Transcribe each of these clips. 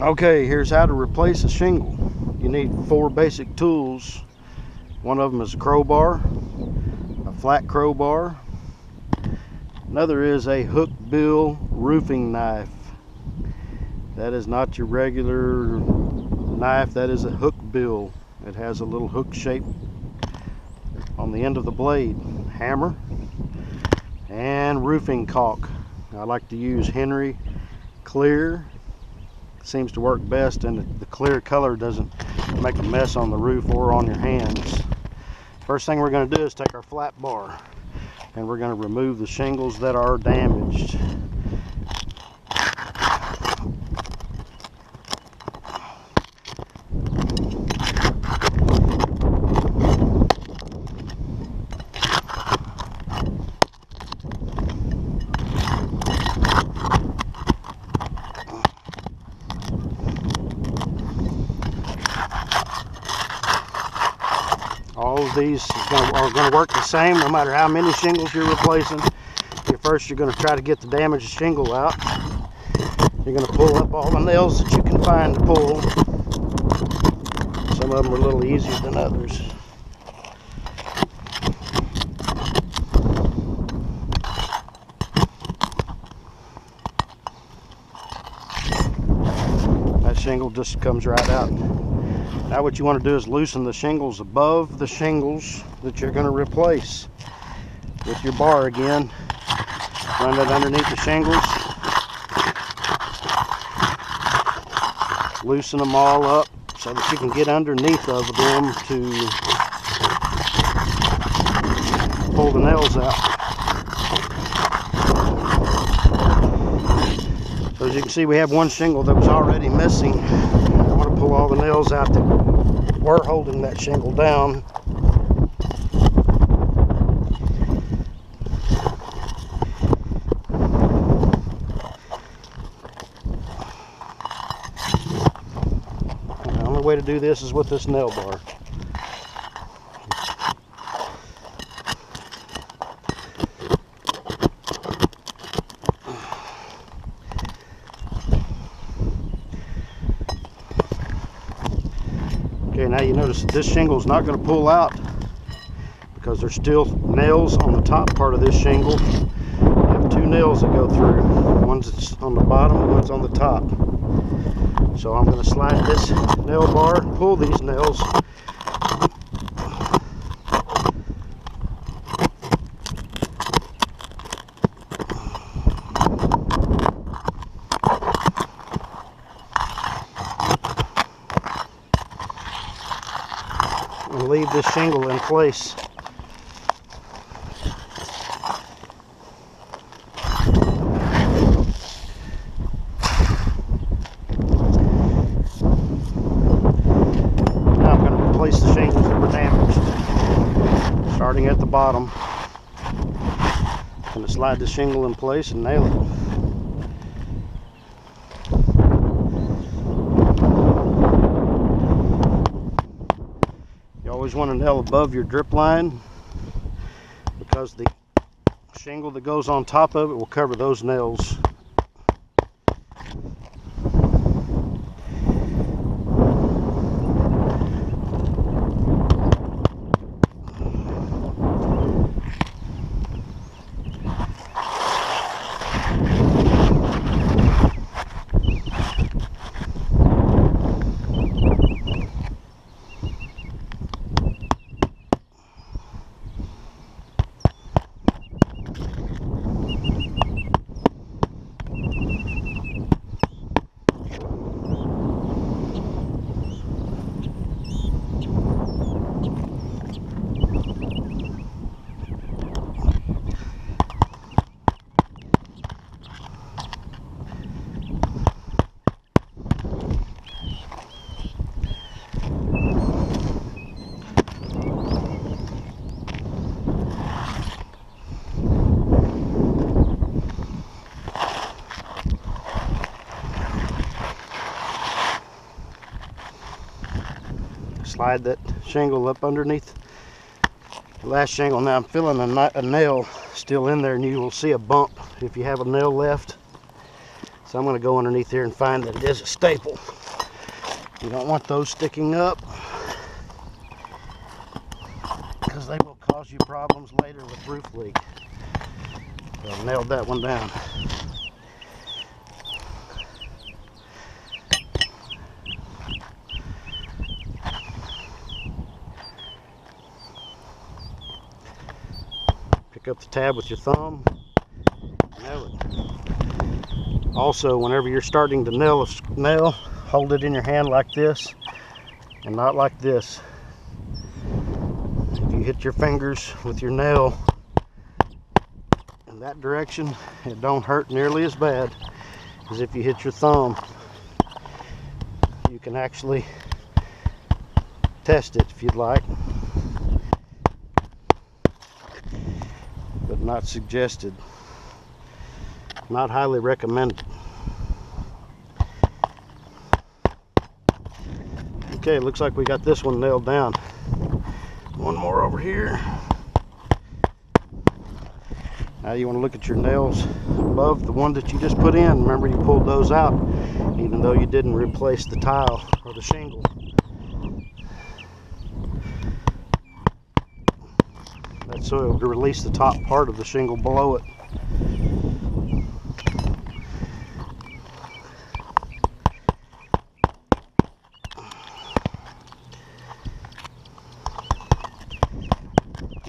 Okay, here's how to replace a shingle. You need 4 basic tools. One of them is a crowbar, a flat crowbar. Another is a hook bill roofing knife. That is not your regular knife, that is a hook bill. It has a little hook shape on the end of the blade. Hammer and roofing caulk. I like to use Henry clear. Seems to work best, and the clear color doesn't make a mess on the roof or on your hands. First thing we're going to do is take our flat bar and we're going to remove the shingles that are damaged. All of these are going to work the same no matter how many shingles you're replacing. First, you're going to try to get the damaged shingle out. You're going to pull up all the nails that you can find to pull. Some of them are a little easier than others. That shingle just comes right out. Now what you want to do is loosen the shingles above the shingles that you're going to replace. With your bar again, run it underneath the shingles. Loosen them all up so that you can get underneath of them to pull the nails out. So as you can see, we have one shingle that was already missing. I want to pull all the nails out that were holding that shingle down. The only way to do this is with this nail bar. Okay, now you notice that this shingle is not going to pull out because there's still nails on the top part of this shingle. You have 2 nails that go through. One's on the bottom and one's on the top. So I'm going to slide this nail bar, pull these nails. And leave this shingle in place. Now I'm going to replace the shingles that were damaged. Starting at the bottom. I'm going to slide the shingle in place and nail it. You always want to nail above your drip line because the shingle that goes on top of it will cover those nails. Slide that shingle up underneath the last shingle. Now I'm feeling a nail still in there, and you will see a bump if you have a nail left. So I'm going to go underneath here and find that it is a staple. You don't want those sticking up because they will cause you problems later with roof leak. So I nailed that one down. Pick up the tab with your thumb. Nail it. Also, whenever you're starting to nail a nail, hold it in your hand like this and not like this. If you hit your fingers with your nail in that direction, it don't hurt nearly as bad as if you hit your thumb. You can actually test it if you'd like, but not suggested. Not highly recommended. Okay, looks like we got this one nailed down. One more over here. Now you want to look at your nails above the one that you just put in. Remember, you pulled those out even though you didn't replace the tile or the shingle. That's so it would release the top part of the shingle below it.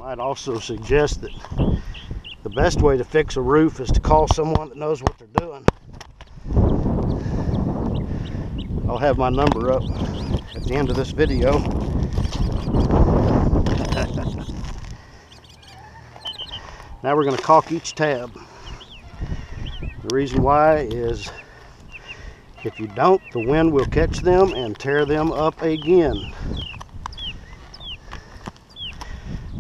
I'd also suggest that the best way to fix a roof is to call someone that knows what they're doing. I'll have my number up at the end of this video. Now we're going to caulk each tab. The reason why is if you don't, the wind will catch them and tear them up again.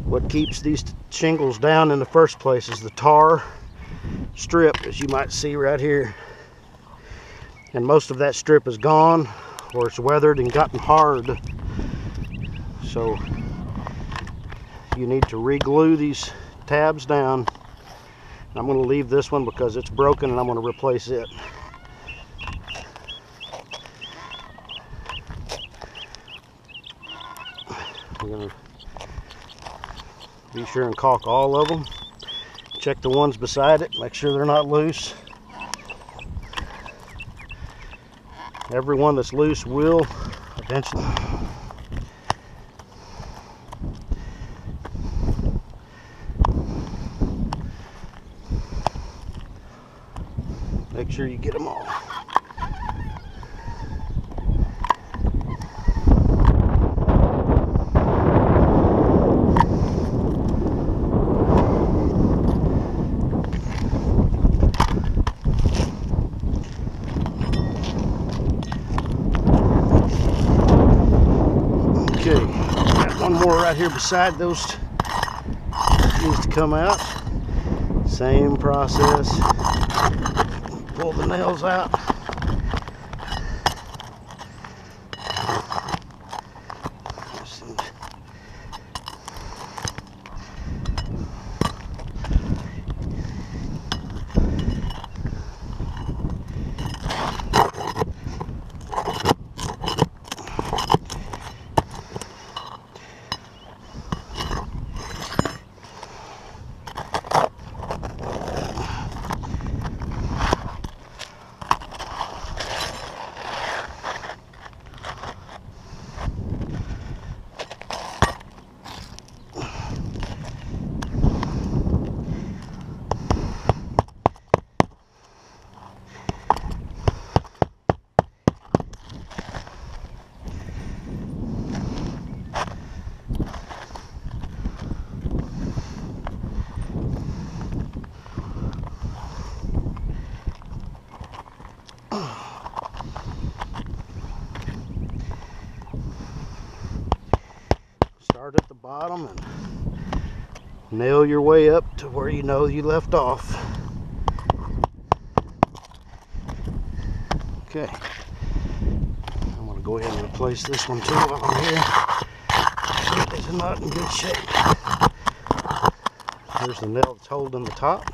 What keeps these shingles down in the first place is the tar strip, as you might see right here. And most of that strip is gone, or it's weathered and gotten hard. So you need to re-glue these tabs down. I'm going to leave this one because it's broken and I'm going to replace it. We're going to be sure and caulk all of them. Check the ones beside it, make sure they're not loose. Every one that's loose will eventually. Make sure you get them all. Okay, got one more right here beside those. Needs to come out. Same process. Pull the nails out. Start at the bottom and nail your way up to where you know you left off. Okay, I'm going to go ahead and replace this one too while I'm here. It is not in good shape. There's the nail that's holding the top.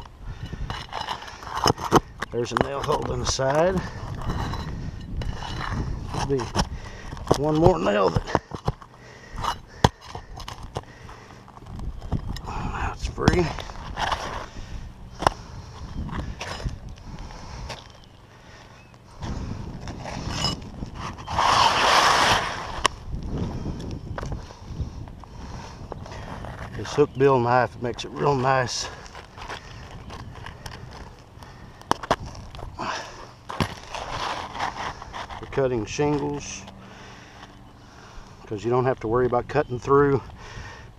There's a nail hole in the side. There'll be one more nail that's free. This hook bill knife makes it real nice. For cutting shingles, because you don't have to worry about cutting through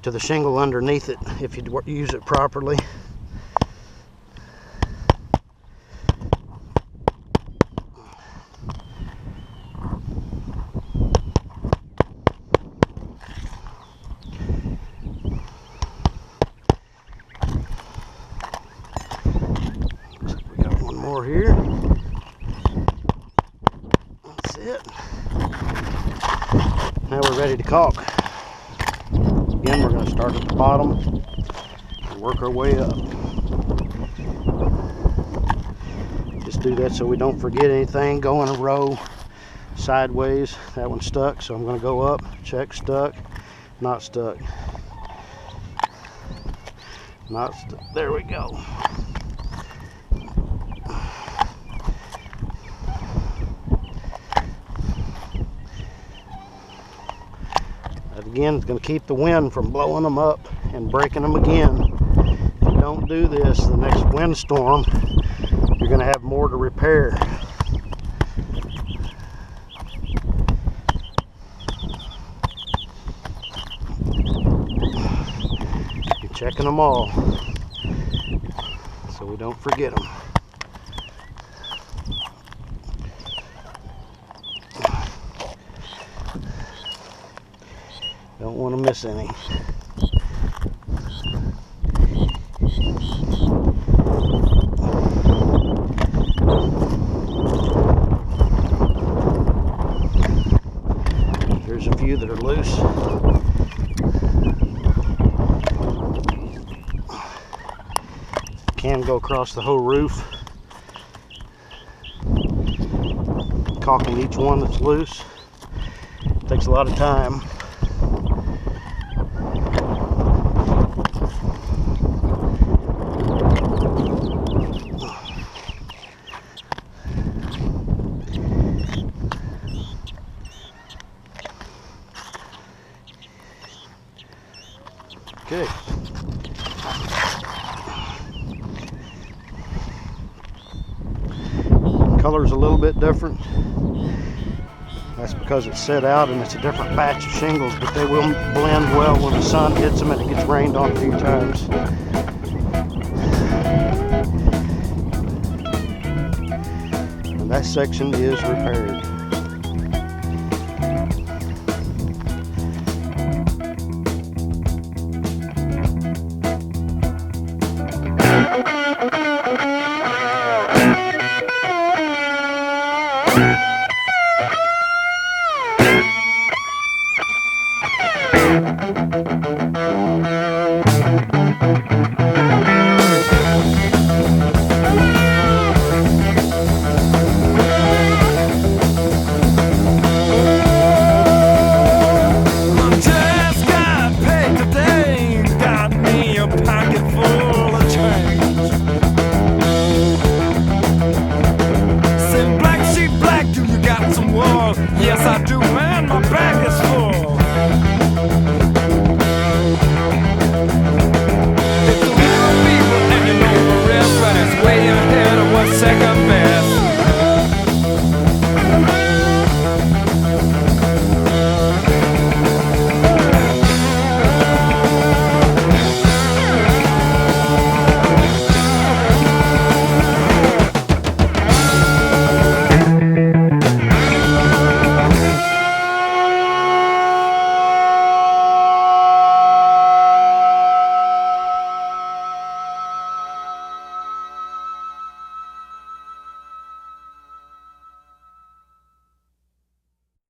to the shingle underneath it if you use it properly. More here. That's it. Now we're ready to caulk. Again, we're going to start at the bottom and work our way up. Just do that so we don't forget anything. Go in a row sideways. That one's stuck, so I'm going to go up, check, stuck, not stuck, not stuck. There we go. Again, it's going to keep the wind from blowing them up and breaking them again. If you don't do this, the next windstorm, you're going to have more to repair. You're checking them all so we don't forget them. Don't want to miss any. There's a few that are loose. Can go across the whole roof. Caulking each one that's loose. Takes a lot of time. Okay. Color's a little bit different. That's because it's set out and it's a different batch of shingles, but they will blend well when the sun hits them and it gets rained on a few times. And that section is repaired.